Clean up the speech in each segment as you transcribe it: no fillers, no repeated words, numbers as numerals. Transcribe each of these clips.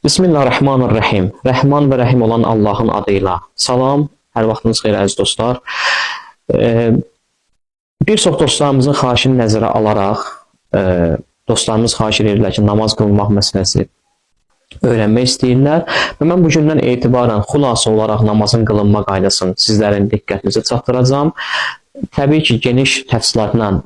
Bismillahirrahmanirrahim. Rəhman və Rəhim olan Allahın adıyla. Salam, hər vaxtınız xeyir əziz dostlar. Bir çox dostlarımızın xahişini nəzərə alaraq, dostlarımız xahiş edirlər ki, namaz qılmaq məsələsi öyrənmək istəyirlər. Və mən bugündən etibarən xülasə olaraq namazın qılınma qaydasını sizlərin diqqətinizə çatdıracağım. Təbii ki, geniş təfsilatla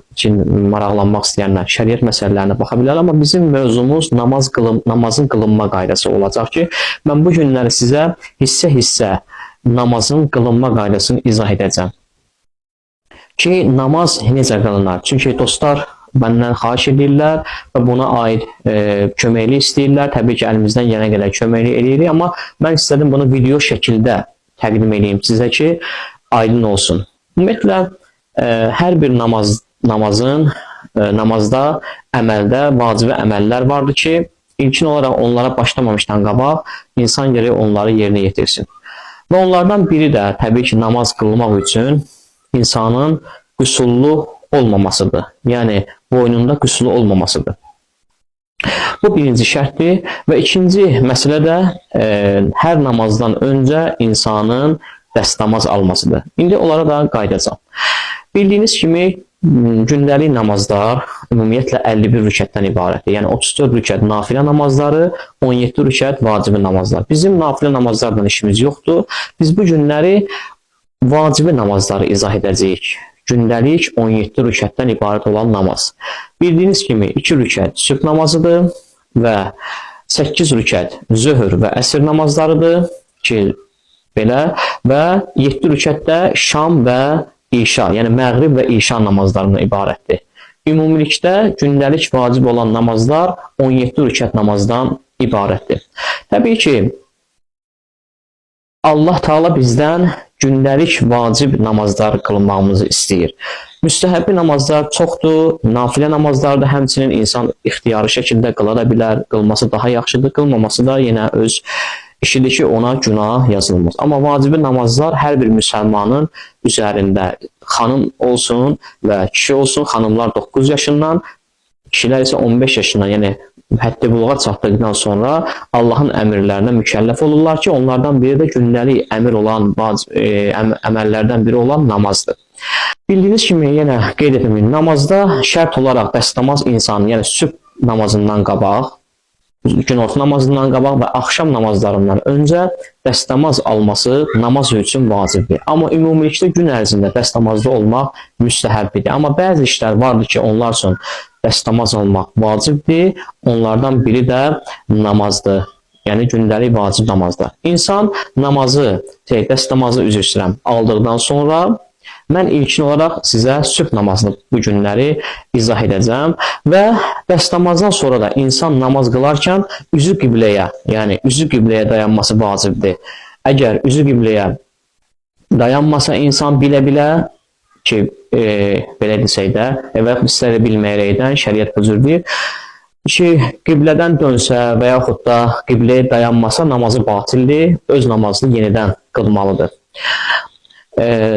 maraqlanmaq istəyənlər şəriət məsələlərinə baxa bilər, amma bizim mövzumuz namazın qılınma qaydası olacaq ki, mən bu günləri sizə hissə-hissə namazın qılınma qaydasını izah edəcəm. Ki, namaz necə qılınar? Çünki dostlar məndən xahiş edirlər və buna aid köməkli istəyirlər. Təbii ki, əlimizdən gələn qədər köməkli edirik, amma mən istədim bunu video şəkildə təqdim edeyim sizə ki, aydın olsun. Ümumiyyətlə, hər bir namazda, əməldə vacibi əməllər vardır ki, ilkin olaraq onlara başlamamışdan qabaq insan gərək onları yerinə yetirsin. Və onlardan biri də təbii ki, namaz qılmaq üçün insanın qüsullu olmamasıdır. Yəni, boynunda qüsulu olmamasıdır. Bu birinci şərtdir və ikinci məsələ də hər namazdan öncə insanın dəstəmaz almasıdır. İndi onlara da qayıdacağam. Bildiyiniz kimi, gündəlik namazlar ümumiyyətlə 51 rükətdən ibarətdir. Yəni 34 rükət nafilə namazları, 17 rükət vacibi namazlar. Bizim nafilə namazlardan işimiz yoxdur. Biz bu günləri vacibi namazları izah edəcəyik. Gündəlik 17 rükətdən ibarət olan namaz. Bildiyiniz kimi 2 rükət sübh namazıdır və 8 rükət zöhr və əsr namazlarıdır ki, belə və 7 rükətdə şam və işa, yəni məğrib və işa namazlarından ibarətdir. Ümumilikdə gündəlik vacib olan namazlar 17 rükət namazdan ibarətdir. Təbii ki, Allah Teala bizdən gündəlik vacib namazlar qılmağımızı istəyir. Müstəhəbbi namazlar çoxdur, nafilə namazlar da həmçinin insan ixtiyari şəkildə qıla bilər, qılması daha yaxşıdır, qılmaması da yenə öz işidir ki, ona günah yazılmaz. Amma vacibi namazlar hər bir müsəlmanın üzərində xanım olsun və kişi olsun, xanımlar 9 yaşından, kişilər isə 15 yaşından, yəni həddi buluğa çatdıqdan sonra Allahın əmrlərinə mükəlləf olurlar ki, onlardan biri də gündəlik əməllərdən biri olan namazdır. Bildiyiniz kimi, yenə qeyd etməyim, namazda şərt olaraq dəstəmaz insanın, yəni sübh namazından qabaq, günorta namazından qabaq və axşam namazlarından öncə dəstəmaz alması namaz üçün vacibdir. Amma ümumilikdə gün ərzində dəstəmazda olmaq müstəhəbbidir. Amma bəzi işlər vardır ki, onlar üçün dəstəmaz almaq vacibdir. Onlardan biri də namazdır. Yəni gündəlik vacib namazdır. İnsan namazı, dəstəmazı üzr istəyirəm, aldıqdan sonra mən ilkin olaraq sizə sübh namazını bu günləri izah edəcəm və dəstəmazdan sonra da insan namaz qılarkən üzü qibləyə, yəni üzü qibləyə dayanması vacibdir. Əgər üzü qibləyə dayanmasa insan bilə-bilə ki, belə desək də, və istəyə bilməyərəkdən şəriət bu cürdür ki, qiblədən dönsə və yaxud da qibləyə dayanmasa namazı batildir, öz namazını yenidən qılmalıdır.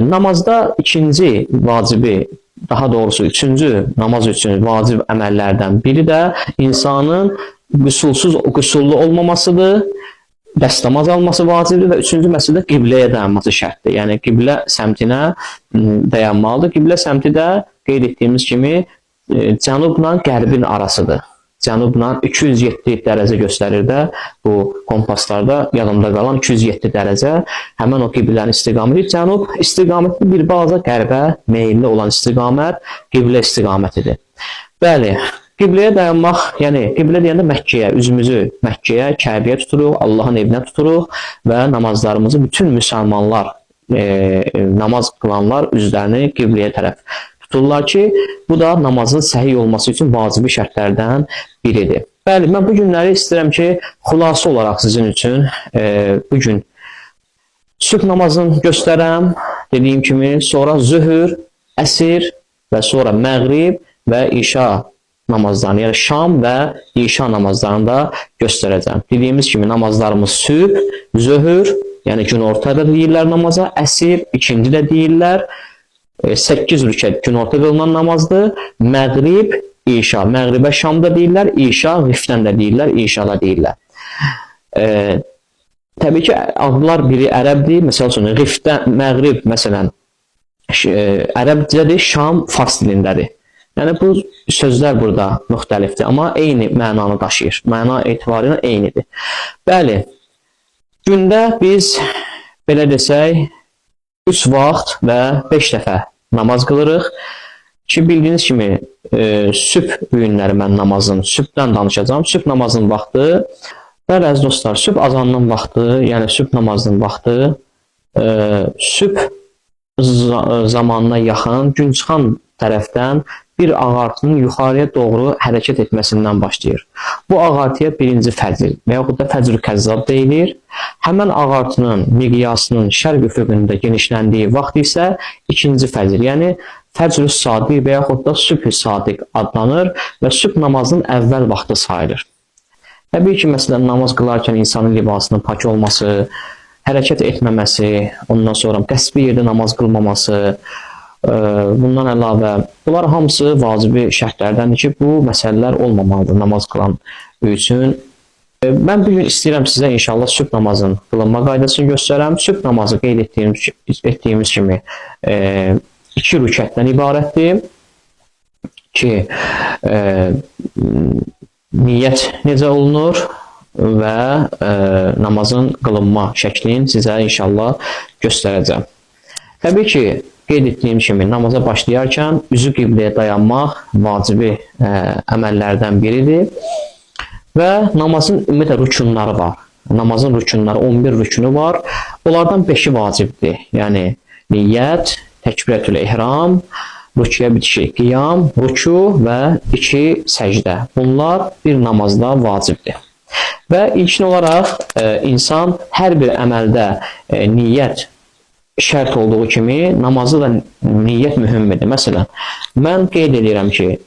Namazda ikinci vacibi, daha doğrusu üçüncü namaz üçün vacib əməllərdən biri də insanın qüsullu olmamasıdır, dəstəmaz alması vacibdir və üçüncü məsələ qibləyə dayanması şərtdir. Yəni qiblə səmtinə dayanmalıdır. Qiblə səmti də qeyd etdiyimiz kimi cənubla qərbin arasıdır. Cənubla 207 dərəcə göstərir də bu kompaslarda yadımda qalan 207 dərəcə həmən o qiblənin istiqaməti. Cənub istiqaməti bir balaca qərbə meyilli olan istiqamət qiblə istiqamətidir. Bəli, qibləyə dayanmaq, yəni qiblə deyəndə Məkkəyə, üzümüzü Məkkəyə, Kəbəyə tuturuq, Allahın evinə tuturuq və namazlarımızı bütün müsəlmanlar, namaz qılanlar üzlərini qibləyə tərəf tuturlar ki, bu da namazın səhih olması üçün vacibi şərtlərdən biridir. Bəli, mən bu günləri istəyirəm ki, xülasə olaraq sizin üçün bugün sübh namazını göstərəm, dediyim kimi, sonra zöhr, əsr və sonra məğrib və işa namazlarını, yəni şam və işa namazlarını da göstərəcəm. Dediyimiz kimi, namazlarımız sübh, zöhr, yəni günorta da deyirlər namaza, əsr, ikindi də deyirlər, 8 rükət günorta qılınan namazdır, məğrib, işa, məğribə şam da deyirlər, işa, rifdən də deyirlər, işa da deyirlər. Təbii ki, adlar biri ərəbdir. Məsəl üçün, Rifdə, Məğrib, məsələn, ərəbcədir, Şam fars dilindədir. Yəni, bu sözlər burada müxtəlifdir, amma eyni mənanı daşıyır. Məna etibarı ilə eynidir. Bəli, gündə biz, belə desək, 3 vaxt və 5 dəfə namaz qılırıq. Ki, bildiyiniz kimi, sübh günləri mən sübhdən danışacağım. Sübh namazının vaxtı, bəli, əziz dostlar, sübh azanının vaxtı, yəni sübh namazının vaxtı, sübh zamanına yaxın gün çıxan tərəfdən bir ağartının yuxarıya doğru hərəkət etməsindən başlayır. Bu ağartıya birinci fəcr və yaxud da fəcr-ü kəzzab deyilir. Həmən ağartının miqyasının şərq üfüqündə genişləndiyi vaxt isə ikinci fəcr, yəni fəcr-ü sadiq və yaxud da sübh-ü sadiq adlanır və sübh namazının əvvəl vaxtı sayılır. Təbii ki, məsələn, namaz qılarkən insanın libasının pak olması, hərəkət etməməsi, ondan sonra qəsbi yerdə namaz qılmaması, bundan əlavə, bunlar hamısı vacibi şərtlərdəndir ki, bu məsələlər olmamalıdır namaz qılan üçün. Mən bugün istəyirəm sizə inşallah sübh namazının qılınma qaydasını göstərəm. Sübh namazı qeyd etdiyimiz kimi 2 rükətdən ibarətdir ki, niyyət necə olunur və namazın qılınma şəklini sizə inşallah göstərəcəm. Təbii ki, qeyd etdiyim kimi namaza başlayarkən üzü qibləyə dayanmaq vacibi əməllərdən biridir və namazın ümumiyyətlə rükunları var. Namazın rükunları 11 rükunu var. Onlardan 5-i vacibdir. Yəni niyyət, təkbirətül-ehram, rüküyə bitişi qiyam, rüku və 2 səcdə. Bunlar bir namazda vacibdir. Və ilkin olaraq insan hər bir əməldə niyyət şərt olduğu kimi namazı da niyyət mühümdir. Məsələn, mən qeyd edirəm ki,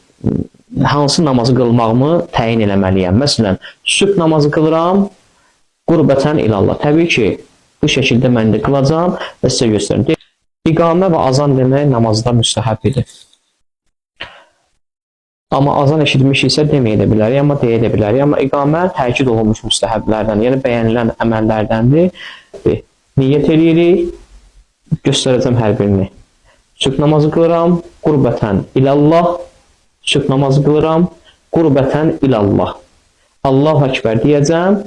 hansı namazı qılmağımı təyin eləməliyəm. Məsələn, sübh namazı qılıram, qurbətən ilallah. Təbii ki, bu şəkildə mən də qılacam və sizə göstərim. İqamə və azan demək namazda müstəhəb idi. Amma azan eşitmiş isə deməyə də bilərik, amma deyə də bilərik. Amma iqamə təkid olunmuş müstəhəblərdən, yəni bəyənilən əməllərdəndir. Niyyət edirik, göstərəcəm hər birini. Sübh namazı qılıram, qurbətən ilallah. Sübh namazı qılıram, qurbətən ilallah. Allahu Ekber deyəcəm.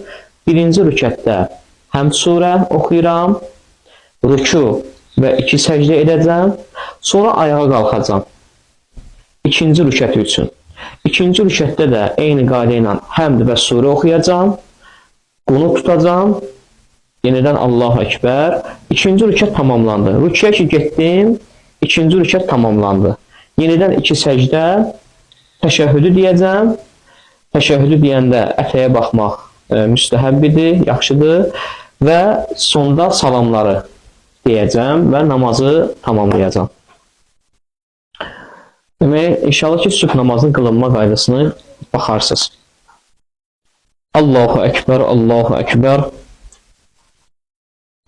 Birinci rükətdə həmd surə oxuyuram, rüku və 2 səcdə edəcəm, sonra ayağa qalxacam. İkinci rükət üçün. İkinci rükətdə də eyni qayda ilə həmd və surə oxuyacam, qunut tutacam, yenidən Allahu Ekber. İkinci rükət tamamlandı. Rüküyə ki getdim, ikinci rükət tamamlandı. Yenidən 2 səcdə, təşəhhüdü deyəcəm. Təşəhhüdü deyəndə ətəyə baxmaq müstəhəbbidir, yaxşıdır və sonda salamları deyəcəm və namazı tamamlayacam. Demək, inşallah ki, sübh namazının qılınma qaydasını baxarsınız. Allahu Ekber, Allahu Ekber.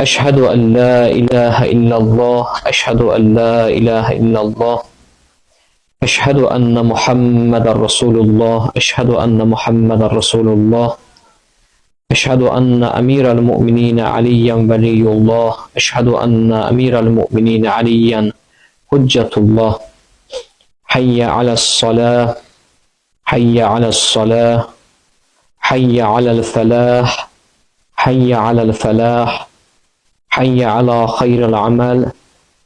Əşhədu ən la ilahə illallah, əşhədu ən la ilahə illallah. Əşhədu ənnə Muhammedən Rasulullah, əşhədu ənnə Muhammedən Rasulullah. أشهد أن أمير المؤمنين عليا ولي الله أشهد أن أمير المؤمنين عليا حجة الله حي على الصلاة حي على الصلاة حي على الفلاح حي على الفلاح حي على خير العمل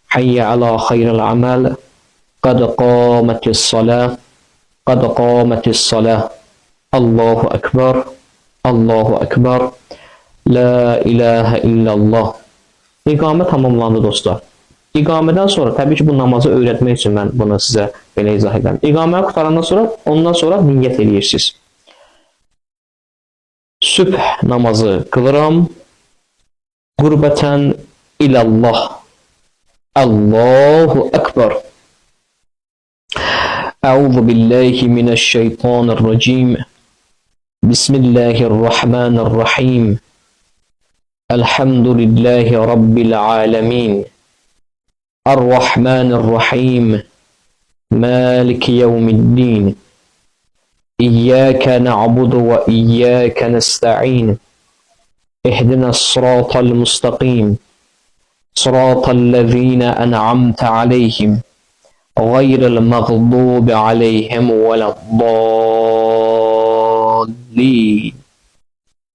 حي على خير العمل قد قامت الصلاة قد قامت الصلاة الله أكبر Allahu Ekber, La ilahe illallah. İqamə tamamlandı dostlar. İqamədən sonra, təbii ki, bu namazı öyrətmək üçün mən bunu sizə belə izah edirəm. İqaməyə qutarandan sonra, ondan sonra niyyət edirsiniz. Sübh namazı qılıram, qurbətən ilallah. Allahu Ekber. Əuzu billahi minəşşeytanirracim. بسم الله الرحمن الرحيم الحمد لله رب العالمين الرحمن الرحيم مالك يوم الدين إياك نعبد وإياك نستعين ihdinas sıratal mustaqim, sıratallezine en'amte aleyhim, gayril mağdubi aleyhim veleddallin.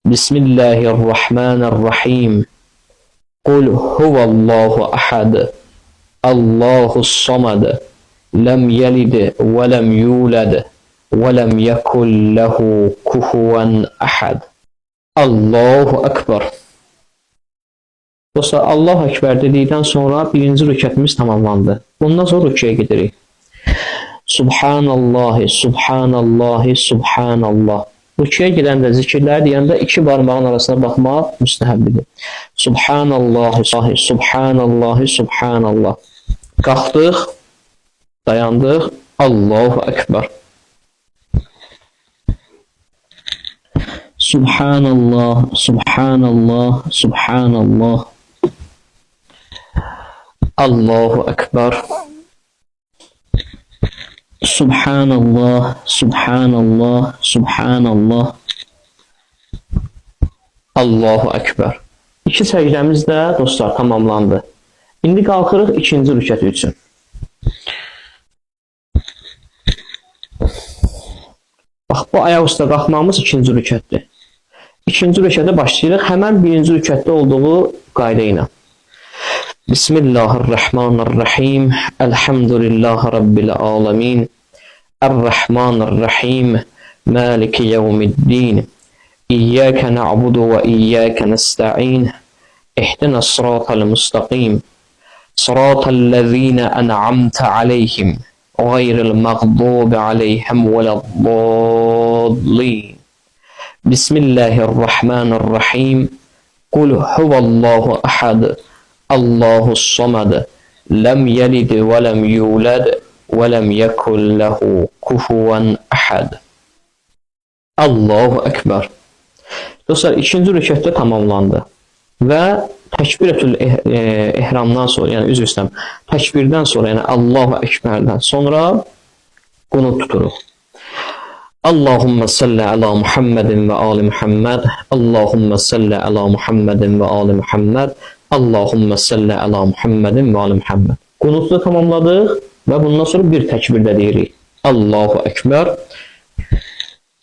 Bismillahirrahmanirrahim. Kul huvallahu ahad, Allahus samad, lem yelid ve lem yulad ve lem yekul lehu kufuven ahad. Allahu Ekber. Dostlar, Allahu Ekber dedikdən sonra birinci rükətimiz tamamlandı. Bundan sonra rüküyə gedirik. Subhanallahi, Subhanallahi, Subhanallah. Rüküyə gedəndə zikirləri deyəndə iki barmağın arasına baxmaq müstəhəbbidir. Subhanallahi, Subhanallahi, Subhanallah. Qalxdıq, dayandıq, Allahu Ekber. Subhanallah, Subhanallah, Subhanallah. Allahu Ekber. Subhanallah, Subhanallah, Subhanallah. Allahu Ekber. İki səcdəmiz də dostlar tamamlandı. İndi qalxırıq ikinci rükət üçün. Bax, bu ayaq üstə qalxmamız ikinci rükətdir. İkinci rükətə başlayırıq. Həmən birinci rükətdə olduğu qayda ilə. Bismillahirrahmanirrahim. Elhamdülillahi Rabbil alamin. Errahmanirrahim. Maliki yevmiddin. İyyâke na'budu ve iyyâke nesta'in. İhdinas sıratal mustaqim. Sıratallezîne en'amte aleyhim. Gayril mağdubi aleyhim veleddallin. Bismillahirrahmanirrahim. Kul huvallahu ahad, Allahus samad, lem yelid ve lem yulad ve lem yekul lehu kufuven ahad. Allahu Ekber. Dostlar, ikinci rükətdə tamamlandı və təkbirətül ehramdan sonra, yəni üzr istəyirəm, təkbirdən sonra, yəni Allahu Ekberdən sonra qunut tuturuq. Allahümme salli ala Muhammedin ve ali Muhammed. Allahümme salli ala Muhammedin ve ali Muhammed. Allahümme salli ala Muhammedin ve ali Muhammed. Qunutunu tamamladıq və bundan sonra bir təkbirdə deyirik. Allahu Ekber.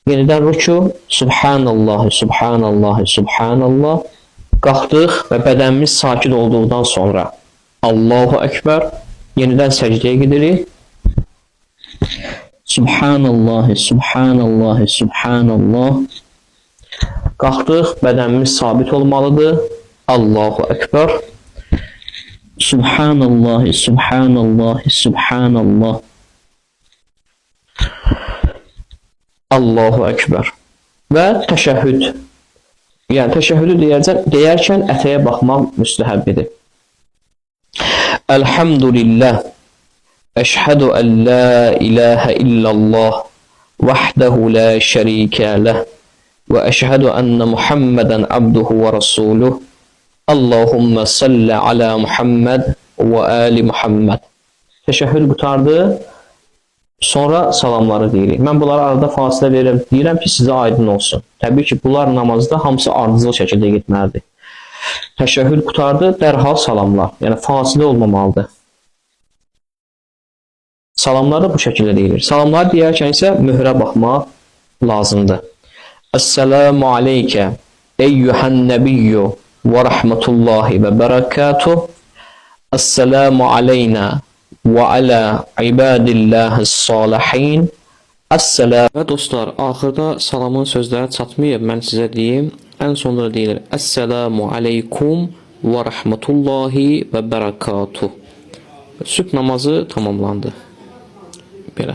Yenidən rükû. Subhanallahi, Subhanallahi, Subhanallah. Qalxdıq və bədənimiz sakit olduqdan sonra Allahu Ekber. Yenidən səcdəyə gedirik. Subhanallahi, Subhanallahi, Subhanallah. Qalxdıq, bədənimiz sabit olmalıdır. Allahu Ekber. Subhanallahi, Subhanallahi, Subhanallah. Allahu Ekber. Və təşəhhüd. Yəni təşəhhüdü deyərkən ətəyə baxmaq müstəhəbbidir. Elhamdülillah. Əşhədu ən la ilahə illallah vahdehu la şərikə ləh və əşhədu ənə Muhammədən abduhu və rasuluh. Allahümme salli ala Muhammed və ali Muhammed. Təşəhhüd qutardı. Sonra salamları deyirik. Mən bunları arada fasilə verirəm. Deyirəm ki, sizə aydın olsun. Təbii ki, bunlar namazda hamısı ardıcıl şəkildə getməlidir. Təşəhhüd qutardı, dərhal salamlar. Yəni fasilə olmamalıdır. Salamları da bu şəkildə deyilir. Salamları deyərkən isə möhrə baxmaq lazımdır. Esselamu aleykə eyyuhən nəbiyyü və rəhmətullahi və bərəkatuh. Esselamu aleynə və alə ibadillahis salihin. Esselamu. Və dostlar, axırda salamın sözləri çatmayıb, mən sizə deyim. Ən sonunda deyilir. Esselamu aleykum və rəhmətullahi və bərəkatuh. Sübh namazı tamamlandı. Belə.